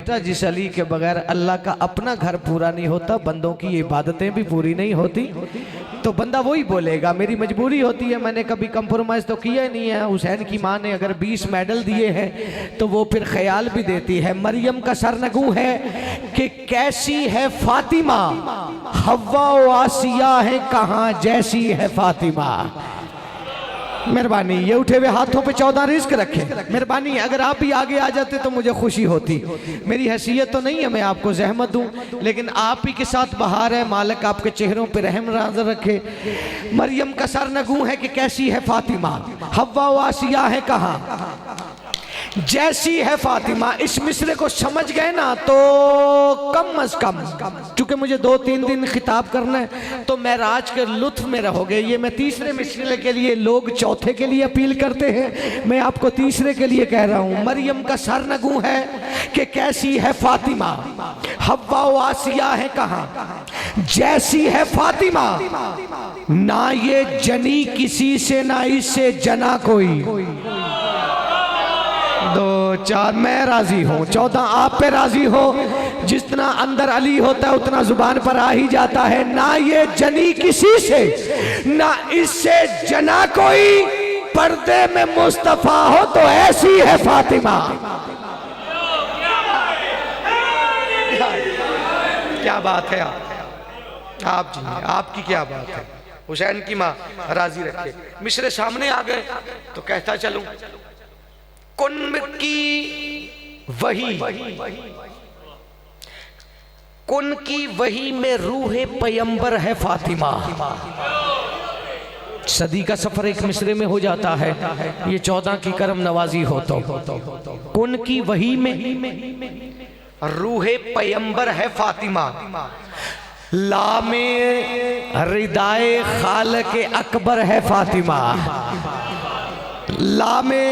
बेटा जिस अली के बगैर अल्लाह का अपना घर पूरा नहीं होता, बंदों की इबादतें भी पूरी नहीं होती। तो बंदा वही बोलेगा मेरी मजबूरी होती है, मैंने कभी कंप्रोमाइज़ तो किया ही नहीं है। हुसैन की माँ ने अगर 20 मेडल दिए हैं तो वो फिर ख्याल भी देती है। मरियम का सरनगू है कि कैसी है फातिमा, हव्वा व आसिया है कहाँ जैसी है फातिमा। मेहरबानी, ये उठे हुए हाथों पे 14 रिस्क रखे। मेहरबानी, अगर आप भी आगे आ जाते तो मुझे खुशी होती। मेरी हैसियत तो नहीं है मैं आपको जहमत दूं, लेकिन आप ही के साथ बहार है, मालिक आपके चेहरों पे रहम नाज़र रखे। मरियम का सरनगू है कि कैसी है फातिमा, हव्वा व आसिया है कहाँ जैसी है फातिमा। इस मिसरे को समझ गए ना तो कम अज कम, चूंकि मुझे 2-3 दिन खिताब करना है तो महराज के लुत्फ में रहोगे। ये मैं तीसरे मिसरे के लिए, लोग चौथे के लिए अपील करते हैं, मैं आपको तीसरे के लिए कह रहा हूं। मरियम का सरनगू है कि कैसी है फातिमा, हव्वा व आसिया है कहाँ जैसी है फातिमा। ना ये जनी किसी से, ना इससे जना कोई। 2 4 मैं राजी हूँ, 14 आप पे राजी हो। जितना अंदर अली होता है उतना जुबान पर आ ही जाता है। ना ये जनी किसी से, ना इससे जना कोई, पर्दे में मुस्तफा हो तो ऐसी है फातिमा। क्या बात है आप जी, आपकी क्या बात है। हुसैन की माँ राजी रखे। मिसरे सामने आ गए तो कहता चलूं, कुन की वही, कुन की वही में रूहे पैगंबर है फातिमा। सदी का सफर एक मिसरे में हो जाता है, ये 14 की करम नवाजी हो तो। कुन की वही में रूहे पैगंबर है फातिमा, लामे रिदाए खालक अकबर है फातिमा। लामे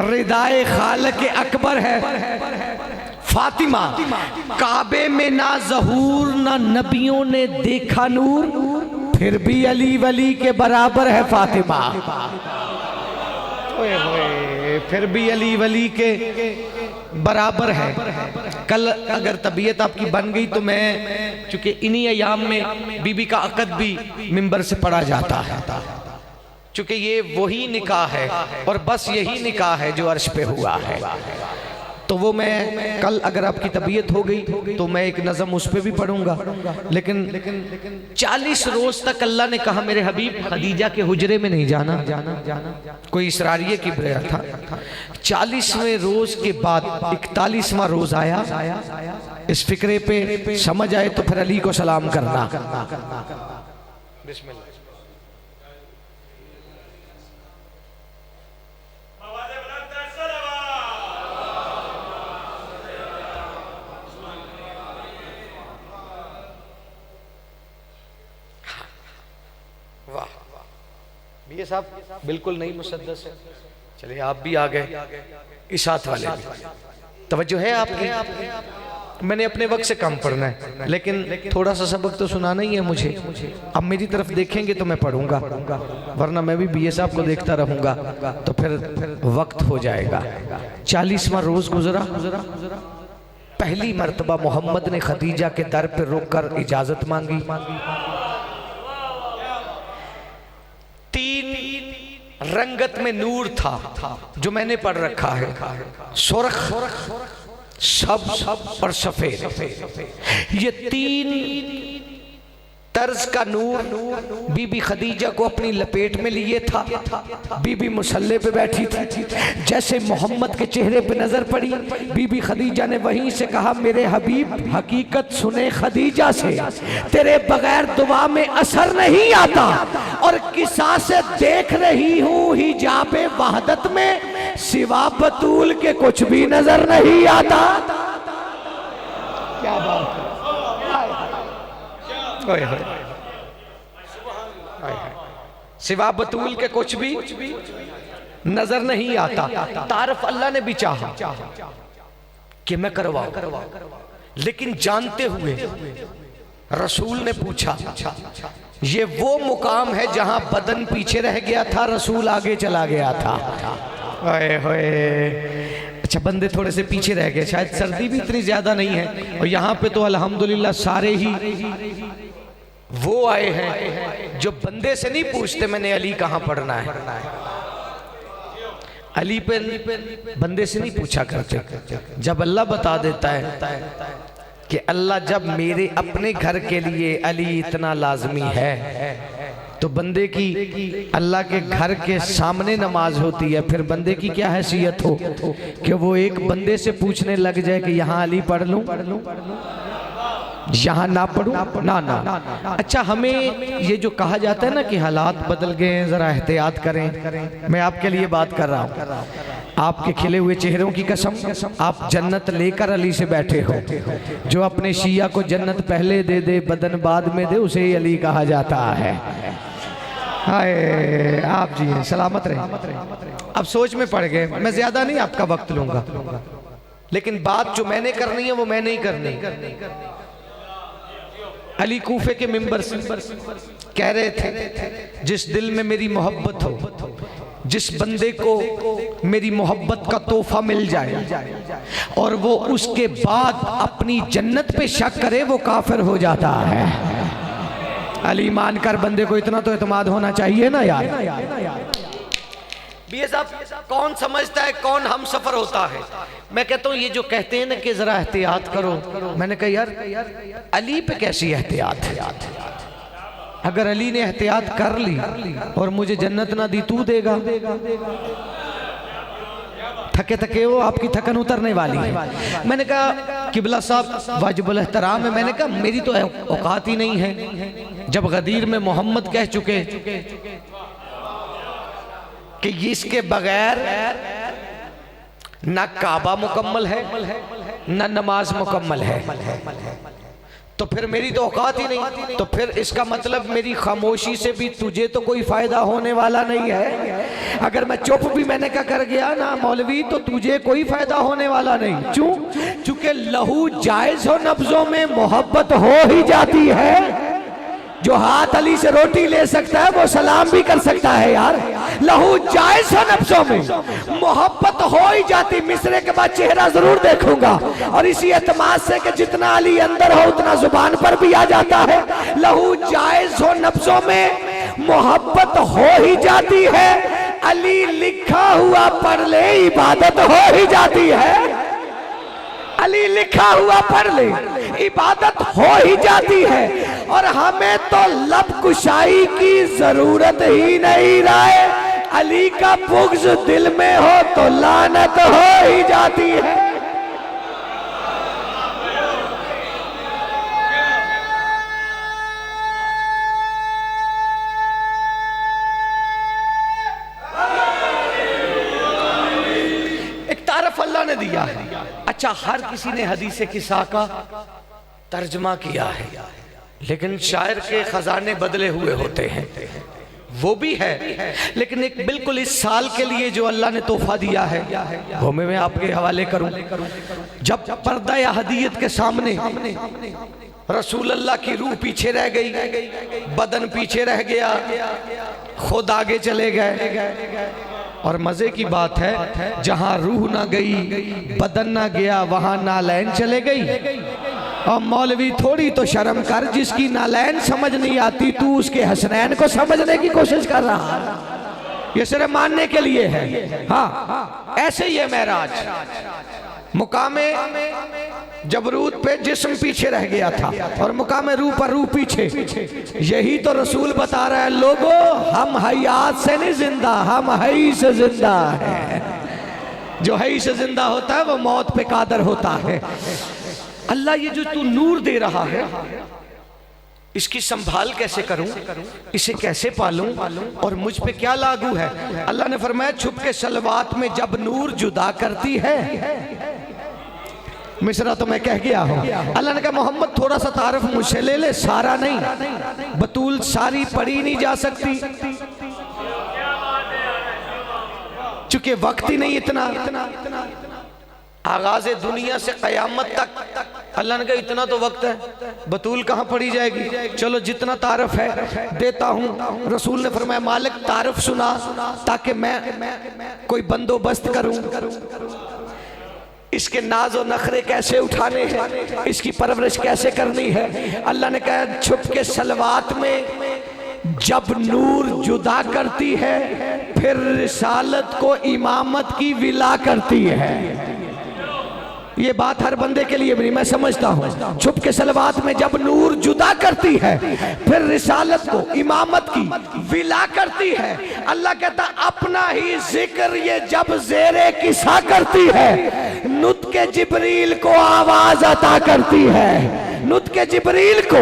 रिदाए खालक अकबर है फातिमा। काबे में ना ज़हूर ना नबियों ने देखा नूर, फिर भी अली वली के बराबर है फातिमा। फिर भी अली वली के बराबर है। कल अगर तबीयत आपकी बन गई तो मैं, चूंकि इन्हीं अयाम में बीबी का अक़द भी मिंबर से पढ़ा जाता है, चूंकि ये वही निकाह है और बस यही निकाह है जो अर्श पे हुआ है। तो वो मैं कल अगर आपकी तबीयत हो गई तो मैं एक नज़म उस पर भी पढ़ूंगा। लेकिन 40 रोज तक अल्लाह ने कहा मेरे हबीब खदीजा के हुजरे में नहीं जाना। कोई इसरारिये की ब्रेया था। 40वें रोज के बाद 41वां रोज आया। इस फिक्रे पे समझ आए तो फिर अली को सलाम करना। बिस्मिल्लाह। ये साहब बिल्कुल नहीं मुसद्दस है। चलिए आप भी आ गए, इस हाथ वाले तवज्जो है आपकी। मैंने अपने वक्त से कम पढ़ना है, लेकिन थोड़ा सा सबक तो सुनाना ही है मुझे। अब मेरी तरफ देखेंगे तो मैं पढ़ूंगा, वरना मैं भी बीए साहब को देखता रहूंगा तो फिर वक्त हो जाएगा। 40वां रोज गुजरा। पहली मर्तबा मोहम्मद ने खदीजा के दर पर रुककर इजाजत मांगी। 3 रंगत में नूर था जो मैंने पढ़ रखा है, सुर्ख, सब और सफेद। ये 3 तर्ज का नूर बीबी खदीजा को अपनी लपेट में लिए था। बीबी मुसल्ले पे बैठी थी। जैसे मोहम्मद के चेहरे पे नजर पड़ी, बीबी खदीजा ने वहीं से कहा मेरे हबीब हकीकत सुने खदीजा से, तेरे बगैर दुआ में असर नहीं आता और किसा से देख रही हूँ हिजाबे वहदत में, सिवा बतूल के कुछ भी नजर नहीं आता। क्या बात है। सिवा बतूल के कुछ भी नजर नहीं आता। तारफ अल्लाह ने भी चाहा कि मैं करवाऊं, लेकिन जानते हुए रसूल ने पूछा। ये वो मुकाम है जहां बदन पीछे रह गया था, रसूल आगे चला गया था। अच्छा, बंदे थोड़े से पीछे रह गए, शायद सर्दी भी इतनी ज्यादा नहीं है, और यहाँ पे तो अल्हम्दुलिल्लाह सारे ही वो आए हैं जो बंदे से नहीं पूछते मैंने अली कहाँ पढ़ना है, अली पे बंदे से नहीं पूछा करते। जब अल्लाह बता देता है कि अल्लाह जब मेरे अपने घर के लिए अली इतना लाजमी है, तो बंदे की अल्लाह के घर के सामने नमाज होती है, फिर बंदे की क्या हैसियत हो कि वो एक बंदे से पूछने लग जाए कि यहाँ अली पढ़ लूं, यहाँ ना पढ़ूं, ना। अच्छा, हमें ये जो कहा जाता है ना कि हालात बदल गए हैं, जरा एहतियात करें, मैं आपके लिए बात कर रहा हूँ, आपके खिले हुए चेहरों की कसम, आप जन्नत लेकर अली से बैठे हो। जो अपने शिया को जन्नत पहले दे दे बदन बाद में दे, उसे ही अली कहा जाता है। हाय आप जी सलामत रहे। अब सोच में पड़ गए, मैं ज्यादा नहीं आपका वक्त लूंगा, लेकिन बात जो मैंने करनी है वो मैं नहीं करनी। अली कूफे के मिंबर से कह रहे थे, जिस दिल में मेरी मोहब्बत हो, जिस बंदे को मेरी मोहब्बत का तोहफा मिल जाए और वो उसके बाद अपनी जन्नत पे शक करे, वो काफिर हो जाता है। अली मानकर बंदे को इतना तो एतमाद होना चाहिए ना यार। बीए साहब, कौन समझता है कौन हम सफर होता है? मैं कहता हूँ ये जो कहते हैं ना कि जरा एहतियात करो, मैंने कहा यार अली पे कैसी एहतियात है? अगर अली ने एहतियात कर ली और मुझे जन्नत ना दी, तू देगा? थके थके हो, आपकी थकन उतरने वाली है। मैंने कहा किबला साहब वाजिबुल एहतराम है, मैंने कहा मेरी तो औकात ही नहीं है। जब गदीर में मोहम्मद कह चुके कि इसके बगैर ना काबा मुकम्मल है ना नमाज मुकम्मल है, तो फिर मेरी तो औकात ही नहीं। तो फिर इसका मतलब मेरी खामोशी से भी तुझे तो कोई फायदा होने वाला नहीं है। अगर मैं चुप भी मैंने क्या कर गया ना मौलवी, तो तुझे कोई फायदा होने वाला नहीं। चूंकि लहू जायज हो नब्जों में मोहब्बत हो ही जाती है। जो हाथ अली से रोटी ले सकता है वो सलाम भी कर सकता है यार। लहू जायज हो नफ्सों में मोहब्बत हो ही जाती। मिसरे के बाद चेहरा जरूर देखूंगा, और इसी एतमाद से कि जितना अली अंदर हो उतना जुबान पर भी आ जाता है। लहू जायज हो नफ्सों में मोहब्बत हो ही जाती है। अली लिखा हुआ पढ़ ले इबादत हो ही जाती है। अली लिखा हुआ पढ़ ले इबादत हो ही जाती है। और हमें तो लब कुशाई की जरूरत ही नहीं रहे। अली का बुग़्ज़ दिल में हो तो लानत हो ही जाती है। एक तारफ अल्लाह ने दिया है। अच्छा, हर किसी ने हदीस किस्सा का तर्जमा किया है, लेकिन शायर के खजाने बदले हुए होते हैं, वो भी है। लेकिन एक बिल्कुल इस साल के लिए जो अल्लाह ने तोहफा दिया है वो मैं आपके हवाले करूं। जब पर्दा या हदीयत के सामने रसूल अल्लाह की रूह पीछे रह गई, बदन पीछे रह गया, खुद आगे चले गए। और मजे की बात है, जहां रूह ना गई बदन ना गया, वहां नालैन चले गई। और मौलवी थोड़ी तो शर्म कर, जिसकी नालैन समझ नहीं आती तू उसके हसनैन को समझने की कोशिश कर रहा है। ये सिर्फ मानने के लिए है। हाँ, ऐसे ही है मेराज। मुकामे जबरूद पे जिस्म पीछे रह गया था और मुकामे रूह पर रूह पीछे। यही तो रसूल बता रहा है, लोगों हम हयात से नहीं जिंदा, हम हई से जिंदा है। जो हई से जिंदा होता है वो मौत पे कादर होता है। अल्लाह ये जो तू नूर दे रहा है, इसकी संभाल कैसे करूं, इसे कैसे पालूं, और मुझ पे क्या लागू है? अल्लाह ने फरमाया, छुप के सलवात में जब नूर जुदा करती है। मिसरा तो मैं कह गया हूं। अल्लाह ने कहा मोहम्मद थोड़ा सा तारफ मुझसे ले ले, सारा नहीं। बतूल सारी पढ़ी नहीं जा सकती, चूंकि वक्त ही नहीं इतना। आगाज दुनिया से कयामत तक अल्लाह ने कहा इतना तो वक्त है, बतूल कहाँ पड़ी जाएगी। चलो जितना तारफ है देता हूँ। रसूल ने फरमाया मालिक तारफ सुना ताकि मैं कोई बंदोबस्त करूँ। इसके नाज और नखरे कैसे उठाने हैं, इसकी परवरिश कैसे करनी है। अल्लाह ने कहा छुप के सलवात में जब नूर जुदा करती है फिर रिसालत को इमामत की विला करती है। ये बात हर बंदे के लिए भी नहीं, मैं समझता हूँ। छुप के सलवात में जब नूर जुदा करती है फिर रिसालत को इमामत की विला करती है। अल्लाह कहता अपना ही जिक्र ये जब ज़ेरे किसा करती है नुत्के जिब्रील को आवाज अता करती है, नुत्के जिब्रील को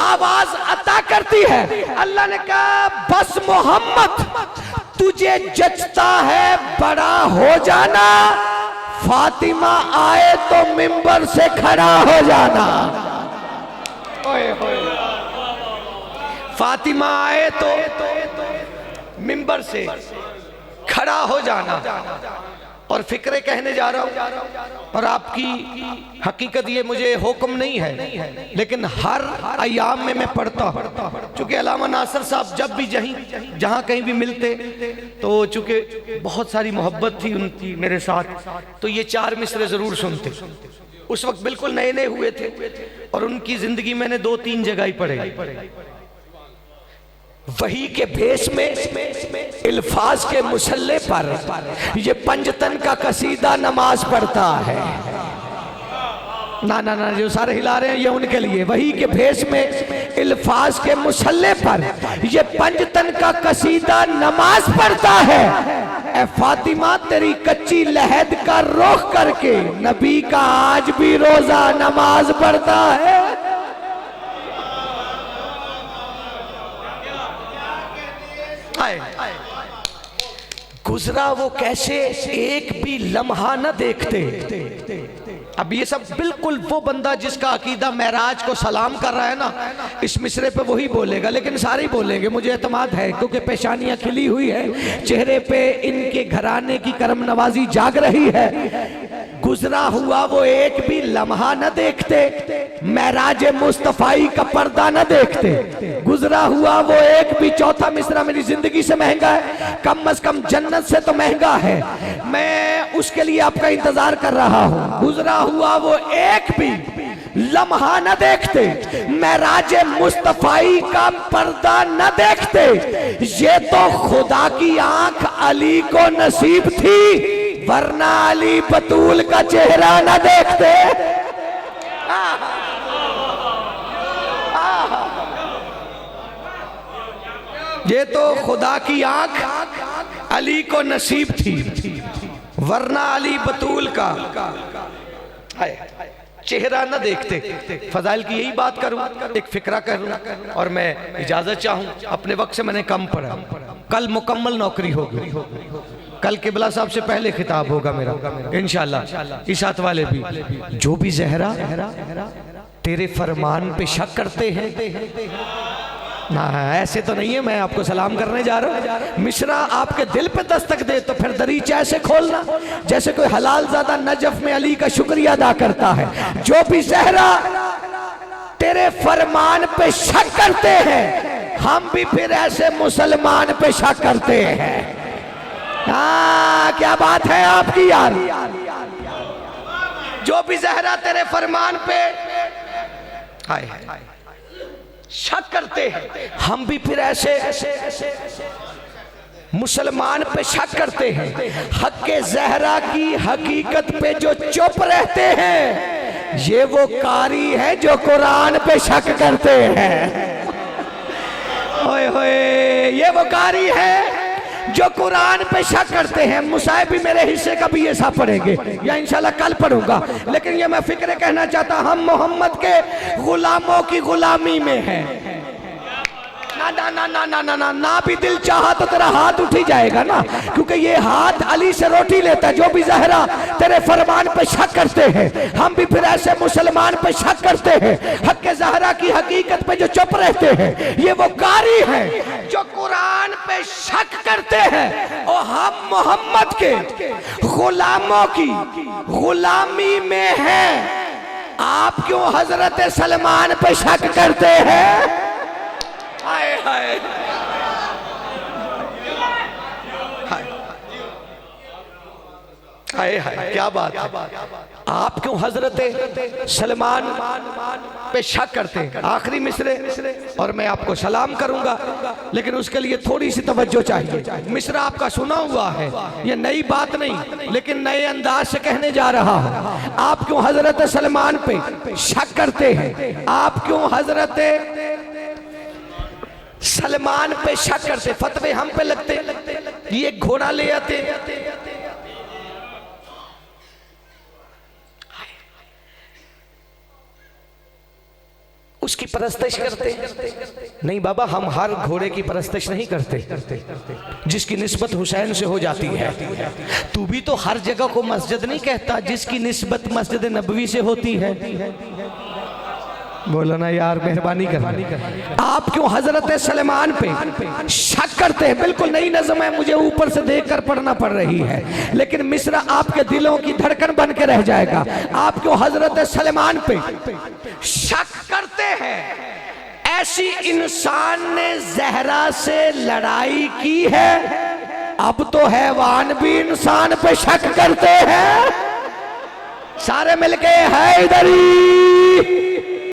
आवाज अता करती है। अल्लाह ने कहा बस मोहम्मद तुझे जचता है बड़ा हो जाना, फातिमा आए तो मिंबर से खड़ा हो जाना। फातिमा आए तो मिंबर से खड़ा हो जाना। और फिक्रे कहने जा रहा हूं, और आपकी हकीकत ये मुझे हुक्म नहीं है, लेकिन हर अयाम में मैं पढ़ता हूं। चूंकि अल्लामा नासिर साहब जब भी जहां कहीं भी मिलते तो चूंकि बहुत सारी मोहब्बत थी उनकी मेरे साथ, तो ये 4 मिसरे जरूर सुनते। उस वक्त बिल्कुल नए नए हुए थे और उनकी जिंदगी मैंने 2-3 जगह ही पढ़े। वही के भेष में इल्फाज के मुसल्ले पर ये पंजतन का कसीदा नमाज पढ़ता है। ना ना ना जो सारे हिला रहे हैं ये उनके लिए। वही के भेष में इल्फाज के मुसल्ले पर ये पंजतन का कसीदा नमाज पढ़ता है। ए फातिमा तेरी कच्ची लहद का रुख करके नबी का आज भी रोजा नमाज पढ़ता है। गुजरा वो कैसे एक भी लम्हा न देखते। अब ये सब बिल्कुल वो बंदा जिसका अकीदा महराज को सलाम कर रहा है ना, इस मिसरे पे वही बोलेगा, लेकिन सारे ही बोलेंगे, मुझे एतमाद है, क्योंकि पेशानियां खिली हुई है, चेहरे पे इनके घराने की करम नवाजी जाग रही है। गुजरा हुआ वो एक भी लम्हा न देखते, महराज मुस्तफाई का पर्दा न देखते। गुजरा हुआ वो एक भी, चौथा मिसरा मेरी जिंदगी से महंगा है, कम से कम जन्नत से तो महंगा है, मैं उसके लिए आपका इंतजार कर रहा हूँ। गुजरा हुआ वो एक भी लम्हा न देखते, महराज मुस्तफाई का पर्दा न देखते। ये तो खुदा की आंख अली को नसीब थी, वरना अली बतूल का चेहरा न देखते। ये तो खुदा की आंख अली को नसीब थी, वरना अली बतूल का चेहरा न देखते। फजाइल की यही बात करूं, एक फिक्रा करूं, और मैं इजाजत चाहूं। अपने वक्त से मैंने कम पढ़ा, कल मुकम्मल नौकरी होगी, कल किबला साहब से पहले खिताब होगा मेरा इंशाअल्लाह। इस हाथ वाले भी, जो भी जहरा तेरे फरमान पे शक करते हैं ना, ऐसे तो नहीं है, मैं आपको सलाम करने जा रहा हूँ। मिश्रा आपके दिल पे दस्तक दे तो फिर दरीचा ऐसे खोलना जैसे कोई हलाल ज़्यादा नजफ में अली का शुक्रिया अदा करता है। जो भी जहरा तेरे फरमान पे शक करते हैं, हम भी फिर ऐसे मुसलमान पे शक करते हैं। क्या बात है आपकी यार। जो भी जहरा तेरे फरमान पे शक करते हैं, हम भी फिर ऐसे मुसलमान पे शक करते हैं। हक के जहरा की हकीकत पे जो चुप रहते हैं, ये वो कारी है जो कुरान पे शक करते हैं। ओए होए, ये वो कारी है जो कुरान पे शक करते हैं। मुसाहिब भी मेरे हिस्से का भी ये सब पढ़ेंगे या इंशाल्लाह कल पढ़ूंगा, लेकिन ये मैं फिक्र कहना चाहता, हम मोहम्मद के गुलामों की गुलामी में हैं। ना ना ना ना ना ना ना ना भी दिल चाहा तो तेरा हाथ उठ ही जाएगा ना, क्योंकि ये हाथ अली से रोटी लेता है। जो भी जहरा तेरे फरमान पे शक करते हैं, हम भी फिर ऐसे मुसलमान पे शक करते हैं। हक के जहरा की हकीकत पे जो चुप रहते हैं, ये वो कारी हैं जो कुरान पे शक करते हैं। और हम मोहम्मद के गुलामों की गुलामी में हैं। आप क्यों हजरत सलमान पे शक करते हैं? हाय हाय हाय हाय क्या बात है। आप क्यों हजरत सलमान पे शक करते हैं? आखिरी मिसरे और मैं आपको सलाम करूंगा, लेकिन उसके लिए थोड़ी सी तवज्जो चाहिए। मिसरा आपका सुना हुआ है, ये नई बात नहीं, लेकिन नए अंदाज से कहने जा रहा हूं। आप क्यों हजरत सलमान पे शक करते हैं? आप क्यों हजरत सलमान पे शक करते? फतवे हम पे लगते, ये घोड़ा ले आते, उसकी परस्तिश करते। नहीं बाबा, हम हर घोड़े की परस्तिश नहीं करते जिसकी निस्बत हुसैन से हो जाती है। तू भी तो हर जगह को मस्जिद नहीं कहता जिसकी निस्बत मस्जिद नबवी से होती है। बोलो ना यार, मेहरबानी कर। आप क्यों हजरत सलेमान पे शक करते हैं? बिल्कुल नई नज़म है, मुझे ऊपर से देखकर पढ़ना पड़ रही है, लेकिन मिसरा आपके दिलों की धड़कन बन के रह जाएगा। आप क्यों हजरत सलेमान पे शक करते हैं? ऐसी इंसान ने जहरा से लड़ाई की है, अब तो हैवान भी इंसान पे शक करते हैं। सारे मिलके हैदरी